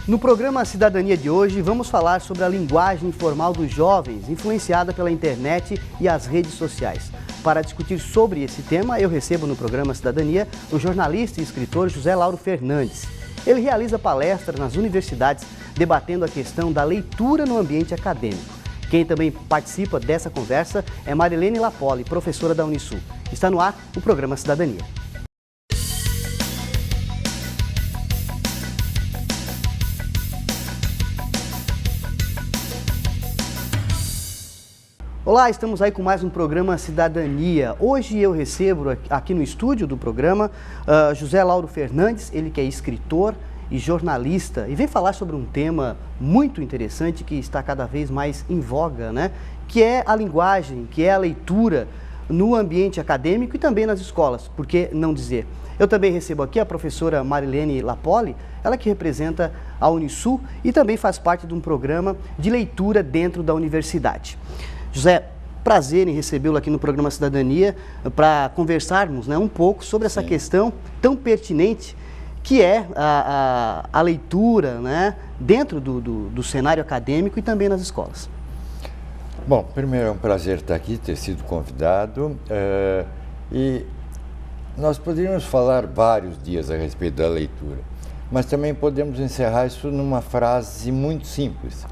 No programa Cidadania de hoje, vamos falar sobre a linguagem informal dos jovens, influenciada pela internet e as redes sociais. Para discutir sobre esse tema, eu recebo no programa Cidadania o jornalista e escritor José Lauro Fernandes. Ele realiza palestras nas universidades, debatendo a questão da leitura no ambiente acadêmico. Quem também participa dessa conversa é Marilene Lapoli, professora da Unisul. Está no ar o programa Cidadania. Olá, estamos aí com mais um programa Cidadania. Hoje eu recebo aqui no estúdio do programa José Lauro Fernandes, ele que é escritor e jornalista, e vem falar sobre um tema muito interessante que está cada vez mais em voga, né? Que é a linguagem, que é a leitura no ambiente acadêmico e também nas escolas, por que não dizer? Eu também recebo aqui a professora Marilene Lapoli, ela que representa a Unisul e também faz parte de um programa de leitura dentro da universidade. José, prazer em recebê-lo aqui no programa Cidadania para conversarmos, né, um pouco sobre essa questão tão pertinente que é a leitura, né, dentro do cenário acadêmico e também nas escolas. Bom, primeiro é um prazer estar aqui, ter sido convidado e nós poderíamos falar vários dias a respeito da leitura, mas também podemos encerrar isso numa frase muito simples.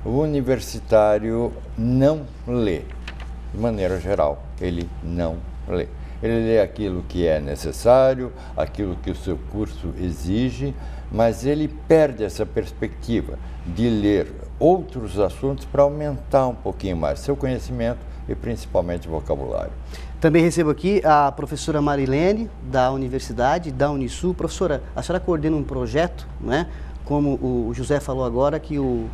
O universitário não lê, de maneira geral, ele não lê. Ele lê aquilo que é necessário, aquilo que o seu curso exige, mas ele perde essa perspectiva de ler outros assuntos para aumentar um pouquinho mais seu conhecimento e principalmente vocabulário. Também recebo aqui a professora Marilene, da Universidade, da Unisul. Professora, a senhora coordena um projeto, né? Como o José falou agora, que o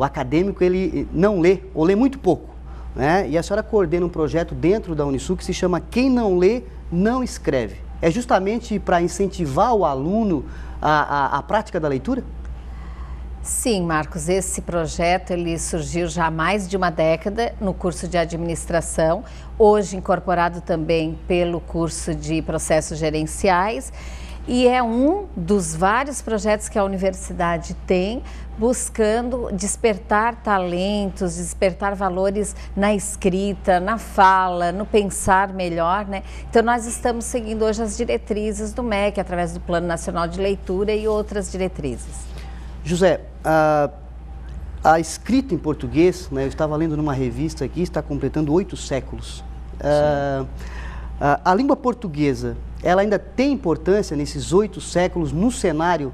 acadêmico ele não lê, ou lê muito pouco, né? E a senhora coordena um projeto dentro da Unisul que se chama Quem Não Lê, Não Escreve. É justamente para incentivar o aluno a prática da leitura? Sim, Marcos, esse projeto ele surgiu já há mais de uma década no curso de administração, hoje incorporado também pelo curso de processos gerenciais. E é um dos vários projetos que a universidade tem, buscando despertar talentos, despertar valores na escrita, na fala, no pensar melhor, né? Então, nós estamos seguindo hoje as diretrizes do MEC, através do Plano Nacional de Leitura e outras diretrizes. José, a escrita em português, né, eu estava lendo numa revista aqui, está completando 8 séculos. A língua portuguesa, ela ainda tem importância nesses 8 séculos no cenário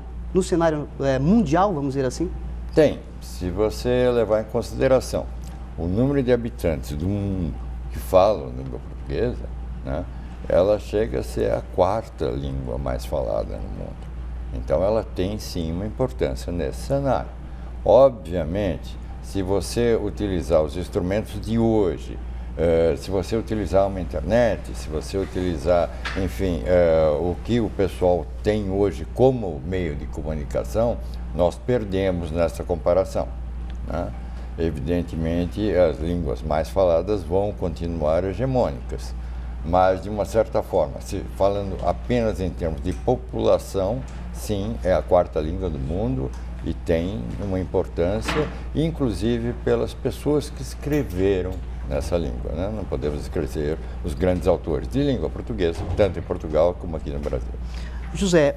mundial, vamos dizer assim? Tem. Se você levar em consideração o número de habitantes do mundo que falam língua portuguesa, né, ela chega a ser a 4ª língua mais falada no mundo. Então, ela tem sim uma importância nesse cenário. Obviamente, se você utilizar os instrumentos de hoje, se você utilizar uma internet, se você utilizar, enfim, o que o pessoal tem hoje como meio de comunicação, nós perdemos nessa comparação, né? Evidentemente, as línguas mais faladas vão continuar hegemônicas, mas, de uma certa forma, falando apenas em termos de população, sim, é a 4ª língua do mundo e tem uma importância, inclusive pelas pessoas que escreveram nessa língua, né? Não podemos esquecer os grandes autores de língua portuguesa, tanto em Portugal como aqui no Brasil. José,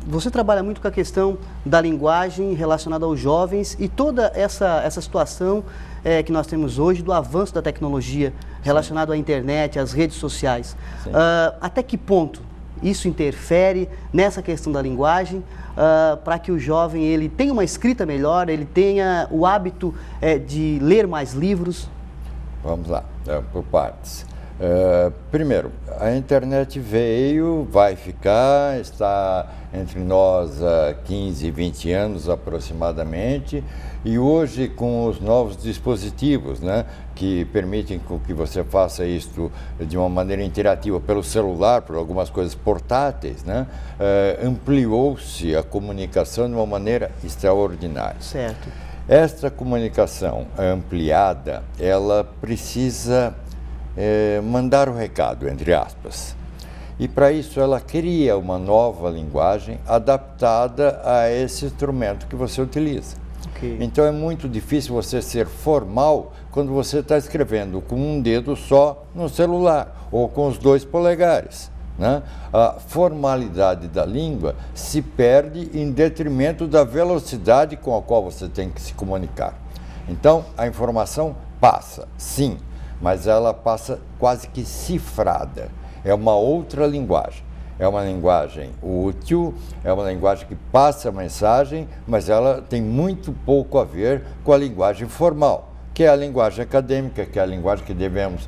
você trabalha muito com a questão da linguagem relacionada aos jovens e toda essa situação que nós temos hoje do avanço da tecnologia relacionado à internet, às redes sociais. Até que ponto isso interfere nessa questão da linguagem para que o jovem ele tenha uma escrita melhor, ele tenha o hábito de ler mais livros? Vamos lá, por partes. Primeiro, a internet veio, vai ficar, está entre nós há 15, 20 anos aproximadamente, e hoje com os novos dispositivos, né, que permitem que você faça isto de uma maneira interativa pelo celular, por algumas coisas portáteis, né, ampliou-se a comunicação de uma maneira extraordinária. Certo. Esta comunicação ampliada, ela precisa mandar o recado, entre aspas. E para isso ela cria uma nova linguagem adaptada a esse instrumento que você utiliza. Okay. Então é muito difícil você ser formal quando você está escrevendo com um dedo só no celular ou com os 2 polegares. Né? A formalidade da língua se perde em detrimento da velocidade com a qual você tem que se comunicar. Então a informação passa, sim, mas ela passa quase que cifrada. É uma outra linguagem. É uma linguagem útil, é uma linguagem que passa a mensagem, mas ela tem muito pouco a ver com a linguagem formal, que é a linguagem acadêmica, que é a linguagem que devemos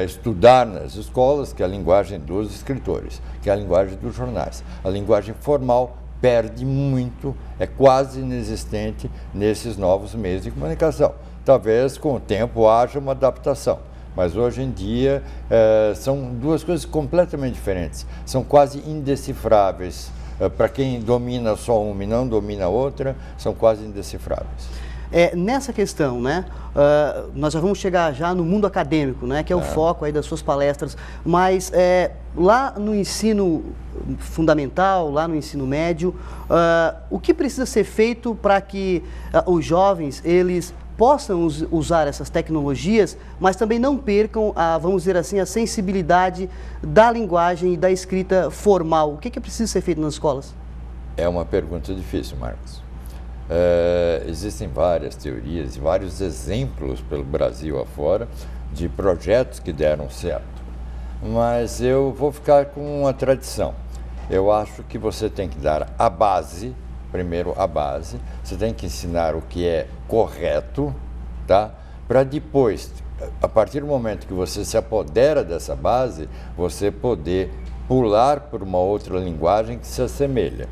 estudar nas escolas, que é a linguagem dos escritores, que é a linguagem dos jornais. A linguagem formal perde muito, é quase inexistente nesses novos meios de comunicação. Talvez com o tempo haja uma adaptação. Mas hoje em dia são 2 coisas completamente diferentes, são quase indecifráveis. Para quem domina só uma e não domina a outra, são quase indecifráveis. Nessa questão, né, nós já vamos chegar já no mundo acadêmico, né, que é o foco aí das suas palestras, mas lá no ensino fundamental, lá no ensino médio, o que precisa ser feito para que os jovens, eles possam usar essas tecnologias, mas também não percam, vamos dizer assim, a sensibilidade da linguagem e da escrita formal? O que é preciso ser feito nas escolas? É uma pergunta difícil, Marcos. Existem várias teorias e vários exemplos pelo Brasil afora de projetos que deram certo, mas eu vou ficar com uma tradição. Eu acho que você tem que dar a base. Primeiro a base, você tem que ensinar o que é correto, tá? Para depois, a partir do momento que você se apodera dessa base, você poder pular por uma outra linguagem que se assemelha,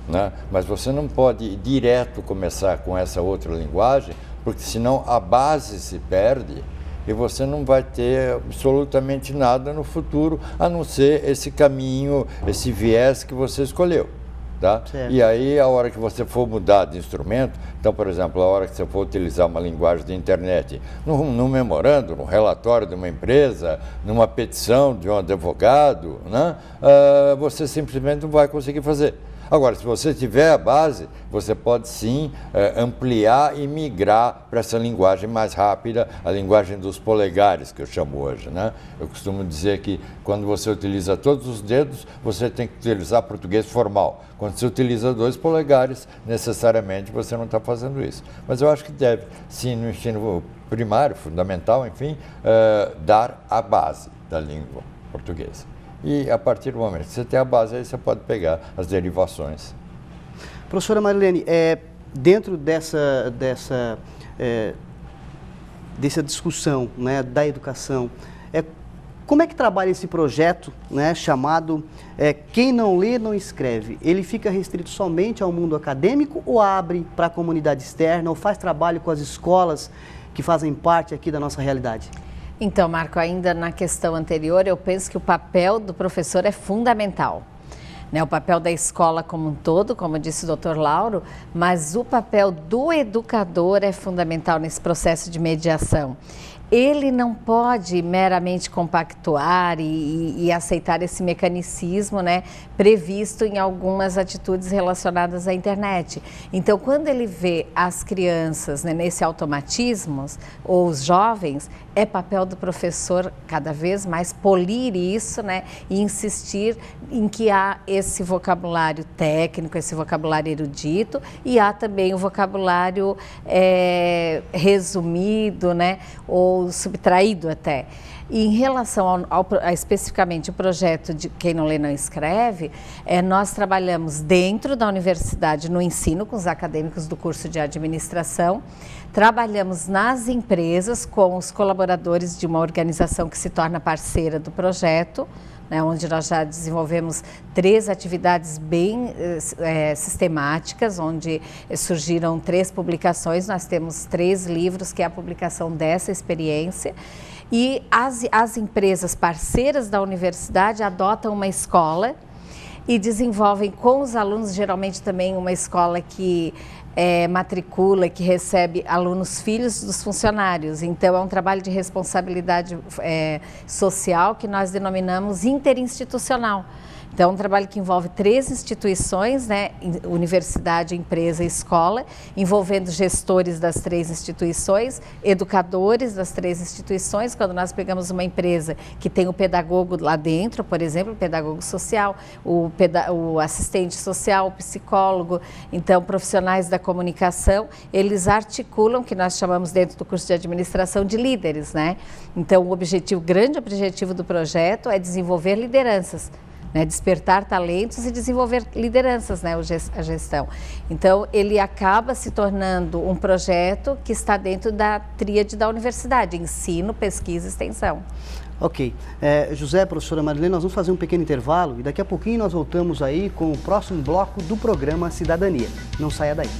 né? Mas você não pode direto começar com essa outra linguagem, porque senão a base se perde e você não vai ter absolutamente nada no futuro, a não ser esse caminho, esse viés que você escolheu. Tá? E aí, a hora que você for mudar de instrumento, então, por exemplo, a hora que você for utilizar uma linguagem de internet, num memorando, num relatório de uma empresa, numa petição de um advogado, né? Você simplesmente não vai conseguir fazer. Agora, se você tiver a base, você pode sim ampliar e migrar para essa linguagem mais rápida, a linguagem dos polegares, que eu chamo hoje, né? Eu costumo dizer que quando você utiliza todos os dedos, você tem que utilizar português formal. Quando você utiliza 2 polegares, necessariamente você não está fazendo isso. Mas eu acho que deve, sim, no ensino primário, fundamental, enfim, dar a base da língua portuguesa. E a partir do momento que você tem a base, aí você pode pegar as derivações. Professora Marilene, dentro dessa discussão, né, da educação, como é que trabalha esse projeto, né, chamado Quem Não Lê, Não Escreve? Ele fica restrito somente ao mundo acadêmico ou abre para a comunidade externa ou faz trabalho com as escolas que fazem parte aqui da nossa realidade? Então, Marco, ainda na questão anterior, eu penso que o papel do professor é fundamental. Né, o papel da escola como um todo, como disse o Dr. Lauro, mas o papel do educador é fundamental nesse processo de mediação. Ele não pode meramente compactuar e aceitar esse mecanicismo, né, previsto em algumas atitudes relacionadas à internet. Então, quando ele vê as crianças, né, nesse automatismo, ou os jovens, é papel do professor cada vez mais polir isso, né, e insistir em que há esse vocabulário técnico, esse vocabulário erudito, e há também o vocabulário resumido, né, ou subtraído até. E em relação a especificamente o projeto de Quem Não Lê, Não Escreve, nós trabalhamos dentro da universidade no ensino com os acadêmicos do curso de administração, trabalhamos nas empresas com os colaboradores de uma organização que se torna parceira do projeto, né, onde nós já desenvolvemos 3 atividades bem sistemáticas, onde surgiram 3 publicações, nós temos 3 livros, que é a publicação dessa experiência, e as empresas parceiras da universidade adotam uma escola e desenvolvem com os alunos, geralmente também uma escola que matricula, que recebe alunos filhos dos funcionários. Então, é um trabalho de responsabilidade social que nós denominamos interinstitucional. Então, é um trabalho que envolve 3 instituições, né? Universidade, empresa e escola, envolvendo gestores das 3 instituições, educadores das 3 instituições. Quando nós pegamos uma empresa que tem o pedagogo lá dentro, por exemplo, o pedagogo social, o assistente social, o psicólogo, então, profissionais da comunicação, eles articulam, que nós chamamos dentro do curso de administração de líderes, né? Então, o grande objetivo do projeto é desenvolver lideranças, né, despertar talentos e desenvolver lideranças, né, a gestão. Então, ele acaba se tornando um projeto que está dentro da tríade da universidade, ensino, pesquisa e extensão. Ok. José, professora Marilene, nós vamos fazer um pequeno intervalo e daqui a pouquinho nós voltamos aí com o próximo bloco do programa Cidadania. Não saia daí.